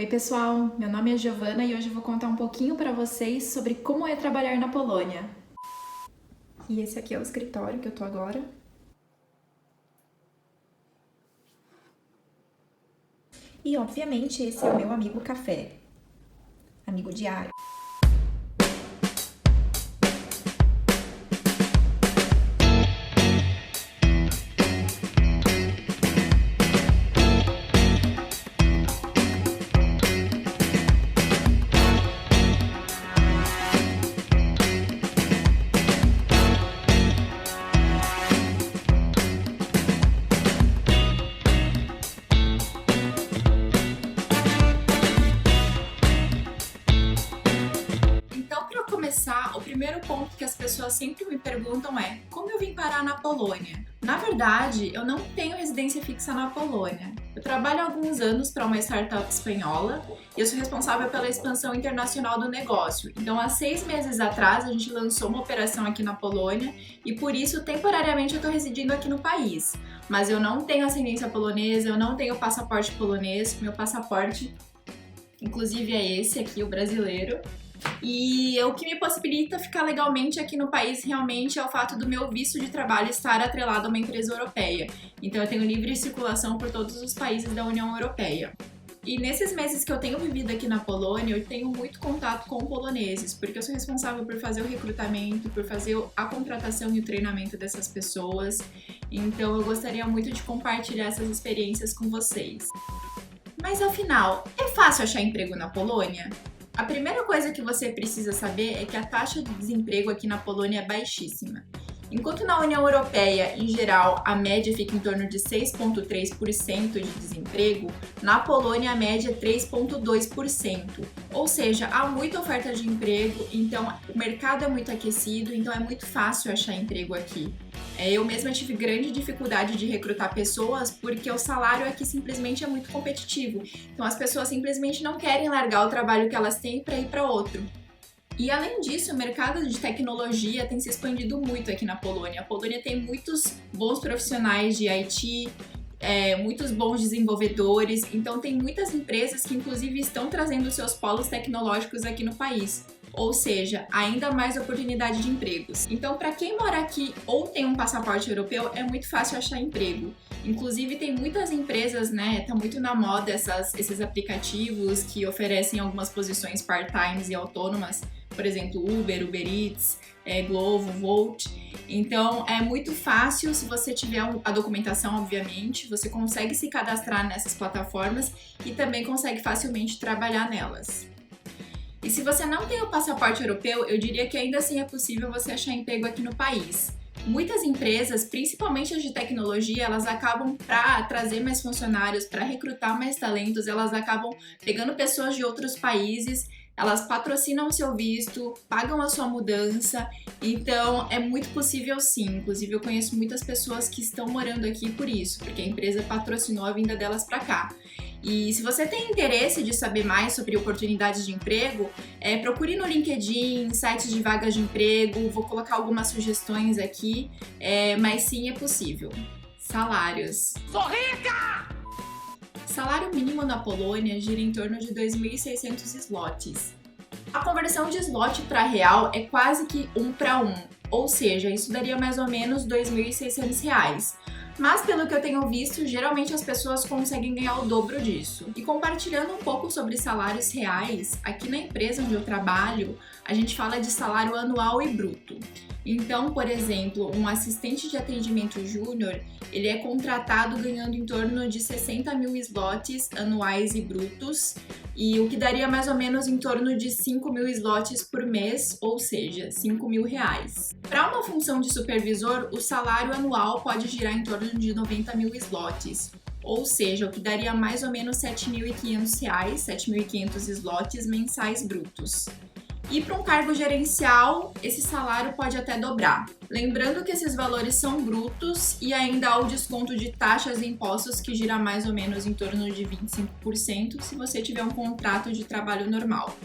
Oi pessoal, meu nome é Giovana e hoje eu vou contar um pouquinho para vocês sobre como é trabalhar na Polônia. E esse aqui é o escritório que eu tô agora. E obviamente esse é o meu amigo café, amigo diário. Então, para começar, o primeiro ponto que as pessoas sempre me perguntam é: como eu vim parar na Polônia? Na verdade, eu não tenho residência fixa na Polônia. Eu trabalho há alguns anos para uma startup espanhola e eu sou responsável pela expansão internacional do negócio. Então, há 6 meses atrás, a gente lançou uma operação aqui na Polônia e por isso, temporariamente, eu estou residindo aqui no país. Mas eu não tenho ascendência polonesa, eu não tenho passaporte polonês, meu passaporte, inclusive, é esse aqui, o brasileiro. E o que me possibilita ficar legalmente aqui no país realmente é o fato do meu visto de trabalho estar atrelado a uma empresa europeia. Então eu tenho livre circulação por todos os países da União Europeia. E nesses meses que eu tenho vivido aqui na Polônia, eu tenho muito contato com poloneses, porque eu sou responsável por fazer o recrutamento, por fazer a contratação e o treinamento dessas pessoas. Então eu gostaria muito de compartilhar essas experiências com vocês. Mas afinal, é fácil achar emprego na Polônia? A primeira coisa que você precisa saber é que a taxa de desemprego aqui na Polônia é baixíssima. Enquanto na União Europeia, em geral, a média fica em torno de 6,3% de desemprego, na Polônia a média é 3,2%. Ou seja, há muita oferta de emprego, então o mercado é muito aquecido, então é muito fácil achar emprego aqui. Eu mesma tive grande dificuldade de recrutar pessoas porque o salário aqui simplesmente é muito competitivo. Então as pessoas simplesmente não querem largar o trabalho que elas têm para ir para outro. E além disso, o mercado de tecnologia tem se expandido muito aqui na Polônia. A Polônia tem muitos bons profissionais de IT, muitos bons desenvolvedores, então tem muitas empresas que inclusive estão trazendo seus polos tecnológicos aqui no país. Ou seja, ainda mais oportunidade de empregos. Então, para quem mora aqui ou tem um passaporte europeu, é muito fácil achar emprego. Inclusive, tem muitas empresas, né? Tá muito na moda esses aplicativos que oferecem algumas posições part-times e autônomas. Por exemplo, Uber, Uber Eats, Glovo, Volt. Então, é muito fácil, se você tiver a documentação, obviamente, você consegue se cadastrar nessas plataformas e também consegue facilmente trabalhar nelas. E se você não tem o passaporte europeu, eu diria que ainda assim é possível você achar emprego aqui no país. Muitas empresas, principalmente as de tecnologia, elas acabam, para trazer mais funcionários, para recrutar mais talentos, elas acabam pegando pessoas de outros países, elas patrocinam o seu visto, pagam a sua mudança, então é muito possível sim. Inclusive eu conheço muitas pessoas que estão morando aqui por isso, porque a empresa patrocinou a vinda delas para cá. E se você tem interesse de saber mais sobre oportunidades de emprego, procure no LinkedIn, sites de vagas de emprego, vou colocar algumas sugestões aqui, mas sim, é possível. Salários. Sou rica! Salário mínimo na Polônia gira em torno de 2.600 zlotys. A conversão de zloty para real é quase que 1 para 1, ou seja, isso daria mais ou menos R$ 2.600. Mas pelo que eu tenho visto, geralmente as pessoas conseguem ganhar o dobro disso. E compartilhando um pouco sobre salários reais, aqui na empresa onde eu trabalho, a gente fala de salário anual e bruto. Então, por exemplo, um assistente de atendimento júnior, ele é contratado ganhando em torno de 60.000 zlotys anuais e brutos, e o que daria mais ou menos em torno de 5.000 zlotys por mês, ou seja, R$ 5.000. Para uma função de supervisor, o salário anual pode girar em torno de 90.000 zlotys, ou seja, o que daria mais ou menos R$ 7.500, 7.500 zlotys mensais brutos. E para um cargo gerencial, esse salário pode até dobrar. Lembrando que esses valores são brutos e ainda há o desconto de taxas e impostos que gira mais ou menos em torno de 25% se você tiver um contrato de trabalho normal.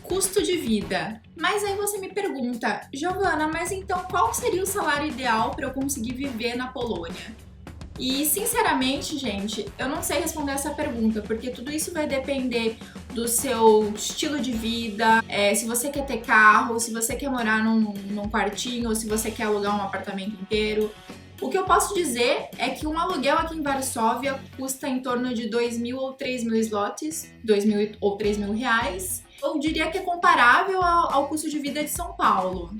Custo de vida. Mas aí você me pergunta, Giovana, mas então qual seria o salário ideal para eu conseguir viver na Polônia? E, sinceramente, gente, eu não sei responder essa pergunta, porque tudo isso vai depender do seu estilo de vida, se você quer ter carro, se você quer morar num quartinho, ou se você quer alugar um apartamento inteiro. O que eu posso dizer é que um aluguel aqui em Varsóvia custa em torno de 2.000 ou 3.000 zlotys, 2.000 ou 3.000 reais. Eu diria que é comparável ao custo de vida de São Paulo.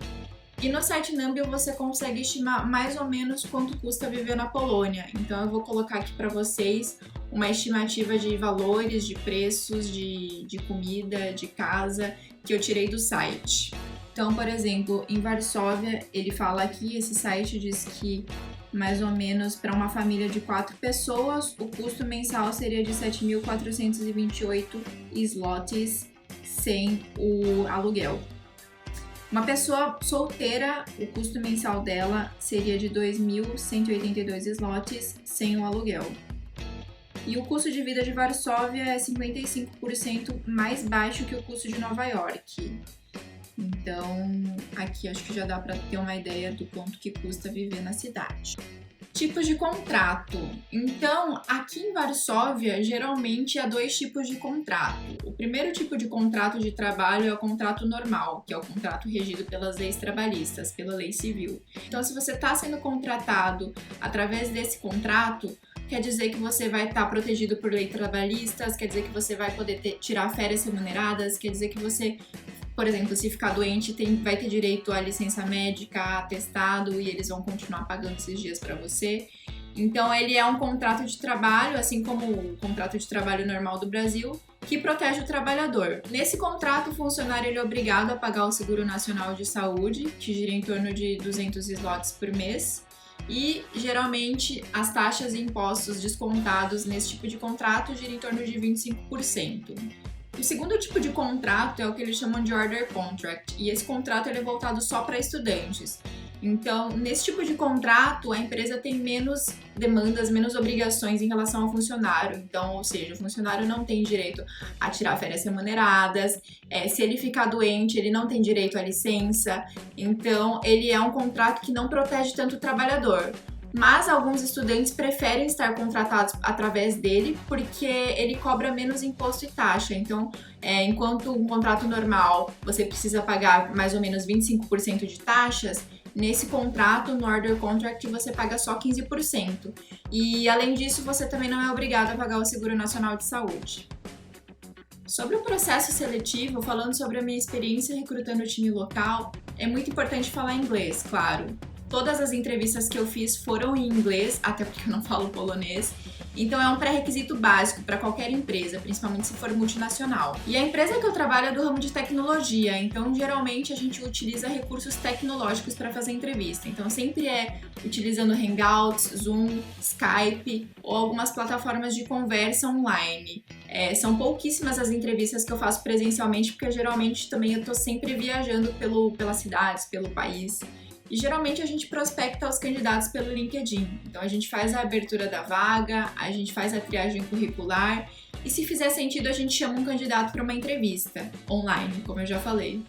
E no site Numbeo você consegue estimar mais ou menos quanto custa viver na Polônia. Então eu vou colocar aqui para vocês uma estimativa de valores, de preços, de comida, de casa, que eu tirei do site. Então, por exemplo, em Varsóvia, ele fala aqui, esse site diz que mais ou menos para uma família de 4 pessoas, o custo mensal seria de 7.428 zlotys sem o aluguel. Uma pessoa solteira, o custo mensal dela seria de 2.182 zlotys sem o aluguel. E o custo de vida de Varsóvia é 55% mais baixo que o custo de Nova York. Então, aqui acho que já dá para ter uma ideia do quanto que custa viver na cidade. Tipos de contrato. Então, aqui em Varsóvia, geralmente há 2 tipos de contrato. O primeiro tipo de contrato de trabalho é o contrato normal, que é o contrato regido pelas leis trabalhistas, pela lei civil. Então, se você está sendo contratado através desse contrato, quer dizer que você vai estar protegido por leis trabalhistas, quer dizer que você vai poder tirar férias remuneradas, quer dizer que você, por exemplo, se ficar doente, vai ter direito à licença médica, atestado, e eles vão continuar pagando esses dias para você. Então, ele é um contrato de trabalho, assim como o contrato de trabalho normal do Brasil, que protege o trabalhador. Nesse contrato, o funcionário ele é obrigado a pagar o Seguro Nacional de Saúde, que gira em torno de 200 zlotys por mês. E, geralmente, as taxas e impostos descontados nesse tipo de contrato giram em torno de 25%. O segundo tipo de contrato é o que eles chamam de Order Contract, e esse contrato ele é voltado só para estudantes. Então, nesse tipo de contrato, a empresa tem menos demandas, menos obrigações em relação ao funcionário. Então, ou seja, o funcionário não tem direito a tirar férias remuneradas, se ele ficar doente, ele não tem direito à licença. Então, ele é um contrato que não protege tanto o trabalhador. Mas alguns estudantes preferem estar contratados através dele porque ele cobra menos imposto e taxa. Então, enquanto um contrato normal você precisa pagar mais ou menos 25% de taxas, nesse contrato, no Order Contract, você paga só 15%. E, além disso, você também não é obrigado a pagar o Seguro Nacional de Saúde. Sobre o processo seletivo, falando sobre a minha experiência recrutando o time local, é muito importante falar inglês, claro. Todas as entrevistas que eu fiz foram em inglês, até porque eu não falo polonês. Então é um pré-requisito básico para qualquer empresa, principalmente se for multinacional. E a empresa que eu trabalho é do ramo de tecnologia, então geralmente a gente utiliza recursos tecnológicos para fazer entrevista. Então sempre é utilizando Hangouts, Zoom, Skype ou algumas plataformas de conversa online. São pouquíssimas as entrevistas que eu faço presencialmente, porque geralmente também eu tô sempre viajando pelas cidades, pelo país. E geralmente a gente prospecta os candidatos pelo LinkedIn. Então a gente faz a abertura da vaga, a gente faz a triagem curricular e se fizer sentido a gente chama um candidato para uma entrevista online, como eu já falei.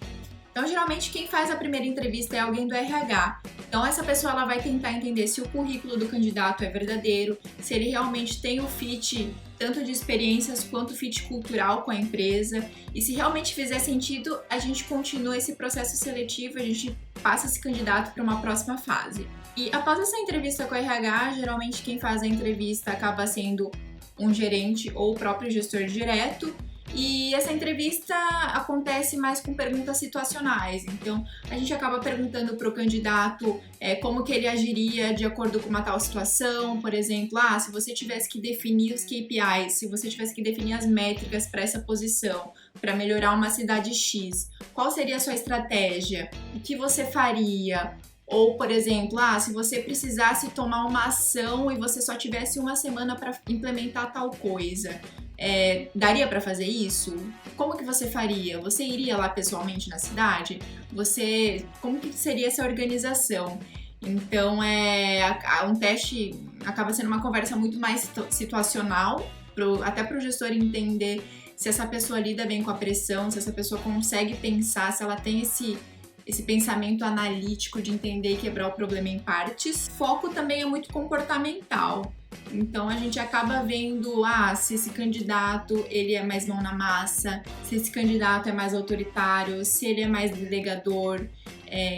Então geralmente quem faz a primeira entrevista é alguém do RH. Então essa pessoa ela vai tentar entender se o currículo do candidato é verdadeiro, se ele realmente tem o fit tanto de experiências quanto fit cultural com a empresa. E se realmente fizer sentido, a gente continua esse processo seletivo, a gente passa esse candidato para uma próxima fase. E após essa entrevista com a RH, geralmente quem faz a entrevista acaba sendo um gerente ou o próprio gestor direto. E essa entrevista acontece mais com perguntas situacionais, então a gente acaba perguntando para o candidato como que ele agiria de acordo com uma tal situação, por exemplo, se você tivesse que definir os KPIs, se você tivesse que definir as métricas para essa posição, para melhorar uma cidade X, qual seria a sua estratégia? O que você faria? Ou, por exemplo, se você precisasse tomar uma ação e você só tivesse uma semana para implementar tal coisa, daria para fazer isso? Como que você faria? Você iria lá pessoalmente na cidade? Como que seria essa organização? Então, um teste acaba sendo uma conversa muito mais situacional, até para o gestor entender se essa pessoa lida bem com a pressão, se essa pessoa consegue pensar, se ela tem esse pensamento analítico de entender e quebrar o problema em partes. Foco também é muito comportamental. Então a gente acaba vendo, se esse candidato ele é mais mão na massa, se esse candidato é mais autoritário, se ele é mais delegador.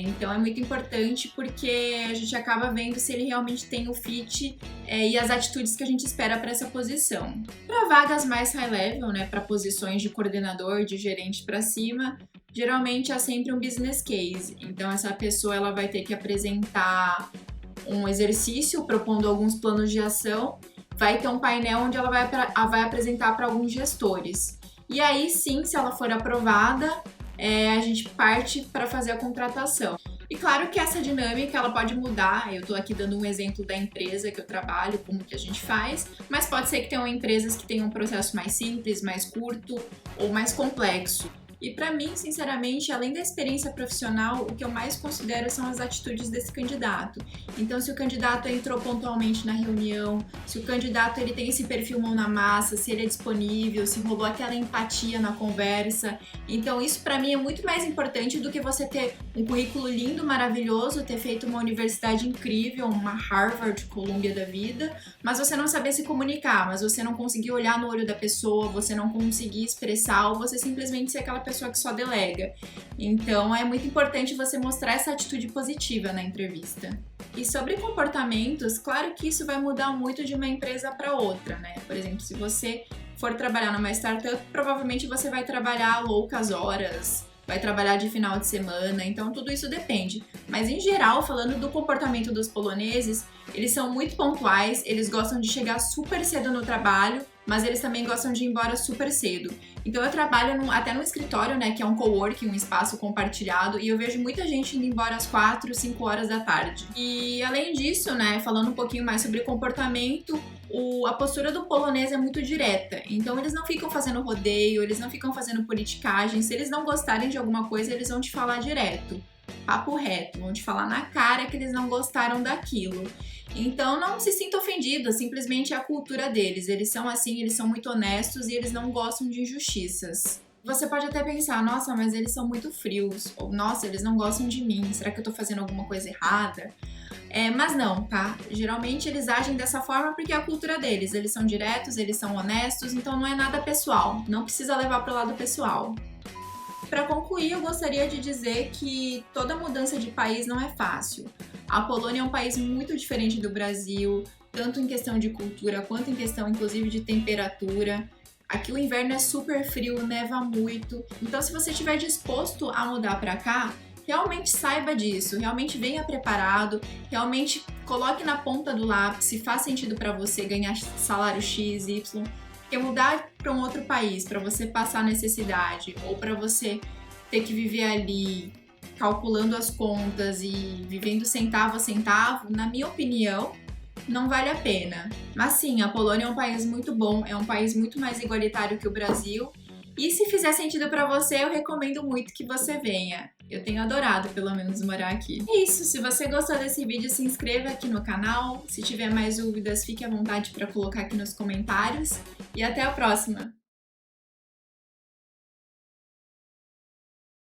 Então é muito importante porque a gente acaba vendo se ele realmente tem o fit e as atitudes que a gente espera para essa posição. Para vagas mais high level, né, para posições de coordenador, de gerente para cima, geralmente há sempre um business case. Então essa pessoa ela vai ter que apresentar um exercício propondo alguns planos de ação, vai ter um painel onde ela vai apresentar para alguns gestores. E aí sim, se ela for aprovada, a gente parte para fazer a contratação. E claro que essa dinâmica ela pode mudar, eu estou aqui dando um exemplo da empresa que eu trabalho, como que a gente faz, mas pode ser que tenham empresas que tenham um processo mais simples, mais curto ou mais complexo. E para mim, sinceramente, além da experiência profissional, o que eu mais considero são as atitudes desse candidato. Então, se o candidato entrou pontualmente na reunião, se o candidato ele tem esse perfil mão na massa, se ele é disponível, se rolou aquela empatia na conversa. Então, isso para mim é muito mais importante do que você ter um currículo lindo, maravilhoso, ter feito uma universidade incrível, uma Harvard, Columbia da vida, mas você não saber se comunicar, mas você não conseguir olhar no olho da pessoa, você não conseguir expressar ou você simplesmente ser aquela pessoa que só delega. Então é muito importante você mostrar essa atitude positiva na entrevista. E sobre comportamentos, claro que isso vai mudar muito de uma empresa para outra, né? Por exemplo, se você for trabalhar numa startup, provavelmente você vai trabalhar loucas horas, vai trabalhar de final de semana, então tudo isso depende. Mas em geral, falando do comportamento dos poloneses, eles são muito pontuais, eles gostam de chegar super cedo no trabalho, mas eles também gostam de ir embora super cedo. Então eu trabalho até no escritório, né, que é um coworking, um espaço compartilhado, e eu vejo muita gente indo embora às 4, 5 horas da tarde. E além disso, né, falando um pouquinho mais sobre comportamento, a postura do polonês é muito direta. Então eles não ficam fazendo rodeio, eles não ficam fazendo politicagem. Se eles não gostarem de alguma coisa, eles vão te falar direto. Papo reto, vão te falar na cara que eles não gostaram daquilo. Então não se sinta ofendido, simplesmente é a cultura deles. Eles são assim, eles são muito honestos e eles não gostam de injustiças. Você pode até pensar, nossa, mas eles são muito frios. Ou, nossa, eles não gostam de mim. Será que eu tô fazendo alguma coisa errada? Mas não, tá? Geralmente eles agem dessa forma porque é a cultura deles. Eles são diretos, eles são honestos, então não é nada pessoal. Não precisa levar pro lado pessoal. Para concluir, eu gostaria de dizer que toda mudança de país não é fácil. A Polônia é um país muito diferente do Brasil, tanto em questão de cultura quanto em questão, inclusive, de temperatura. Aqui o inverno é super frio, neva muito. Então, se você estiver disposto a mudar para cá, realmente saiba disso, realmente venha preparado, realmente coloque na ponta do lápis se faz sentido para você ganhar salário X, Y. Porque mudar para um outro país, para você passar necessidade, ou para você ter que viver ali calculando as contas e vivendo centavo a centavo, na minha opinião, não vale a pena. Mas sim, a Polônia é um país muito bom, é um país muito mais igualitário que o Brasil. E se fizer sentido para você, eu recomendo muito que você venha. Eu tenho adorado, pelo menos, morar aqui. É isso, se você gostou desse vídeo, se inscreva aqui no canal. Se tiver mais dúvidas, fique à vontade para colocar aqui nos comentários. E até a próxima!